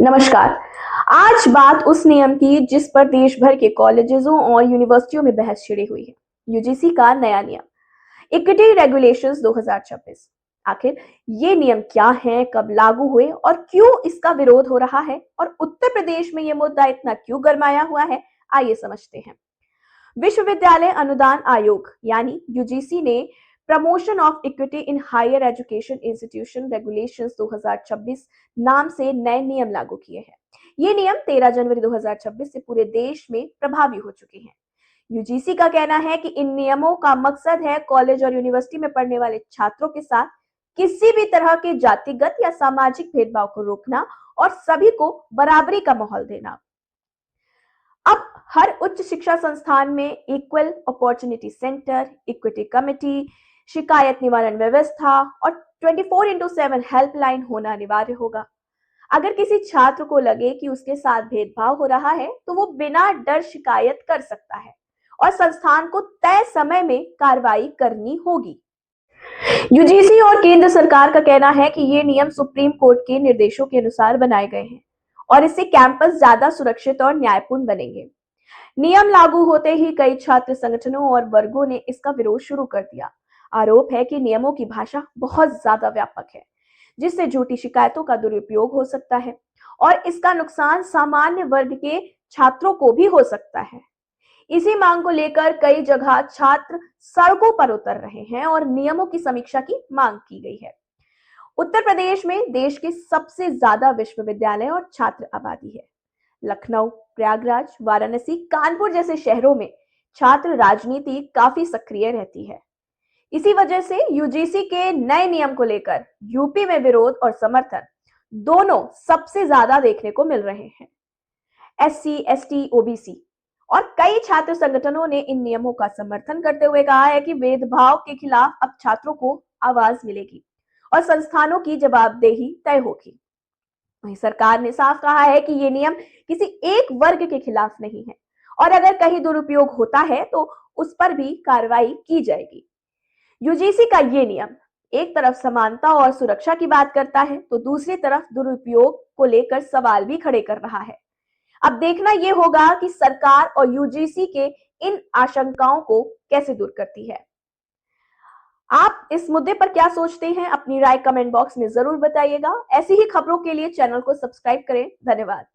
नमस्कार। आज बात उस नियम की जिस पर देश भर के कॉलेजों और यूनिवर्सिटियों में बहस छिड़ी हुई है। यूजीसी का नया नियम इक्विटी रेगुलेशंस 2026। आखिर ये नियम क्या है, कब लागू हुए और क्यों इसका विरोध हो रहा है, और उत्तर प्रदेश में ये मुद्दा इतना क्यों गरमाया हुआ है, आइए समझते हैं। विश्वविद्यालय अनुदान आयोग यानी यूजीसी ने promotion of equity in higher education institution regulations 2026 नाम से नए नियम लागू किए हैं। ये नियम 13 जनवरी 2026 से पूरे देश में प्रभावी हो चुके हैं। यूजीसी का कहना है कि इन नियमों का मकसद है कॉलेज और यूनिवर्सिटी में पढ़ने वाले छात्रों के साथ किसी भी तरह के जातिगत या सामाजिक भेदभाव को रोकना और सभी को बराबरी का माहौल देना। अब हर उच्च शिक्षा संस्थान में equal opportunity centre, equity committee, शिकायत निवारण व्यवस्था और 24x7 हेल्पलाइन होना अनिवार्य होगा। अगर किसी छात्र को लगे कि उसके साथ भेदभाव हो रहा है तो वो बिना डर शिकायत कर सकता है और संस्थान को तय समय में कार्रवाई करनी होगी। यूजीसी और केंद्र सरकार का कहना है कि ये नियम सुप्रीम कोर्ट के निर्देशों के अनुसार बनाए गए हैं और इससे कैंपस ज्यादा सुरक्षित और न्यायपूर्ण बनेंगे। नियम लागू होते ही कई छात्र संगठनों और वर्गों ने इसका विरोध शुरू कर दिया। आरोप है कि नियमों की भाषा बहुत ज्यादा व्यापक है, जिससे झूठी शिकायतों का दुरुपयोग हो सकता है और इसका नुकसान सामान्य वर्ग के छात्रों को भी हो सकता है। इसी मांग को लेकर कई जगह छात्र सड़कों पर उतर रहे हैं और नियमों की समीक्षा की मांग की गई है। उत्तर प्रदेश में देश के सबसे ज्यादा विश्वविद्यालय और छात्र आबादी है। लखनऊ, प्रयागराज, वाराणसी, कानपुर जैसे शहरों में छात्र राजनीति काफी सक्रिय रहती है। इसी वजह से यूजीसी के नए नियम को लेकर यूपी में विरोध और समर्थन दोनों सबसे ज्यादा देखने को मिल रहे हैं। एससी, एसटी, ओबीसी और कई छात्र संगठनों ने इन नियमों का समर्थन करते हुए कहा है कि भेदभाव के खिलाफ अब छात्रों को आवाज मिलेगी और संस्थानों की जवाबदेही तय होगी। वहीं सरकार ने साफ कहा है कि ये नियम किसी एक वर्ग के खिलाफ नहीं है और अगर कहीं दुरुपयोग होता है तो उस पर भी कार्रवाई की जाएगी। यूजीसी का ये नियम एक तरफ समानता और सुरक्षा की बात करता है तो दूसरी तरफ दुरुपयोग को लेकर सवाल भी खड़े कर रहा है। अब देखना यह होगा कि सरकार और यूजीसी के इन आशंकाओं को कैसे दूर करती है। आप इस मुद्दे पर क्या सोचते हैं? अपनी राय कमेंट बॉक्स में जरूर बताइएगा। ऐसी ही खबरों के लिए चैनल को सब्सक्राइब करें। धन्यवाद।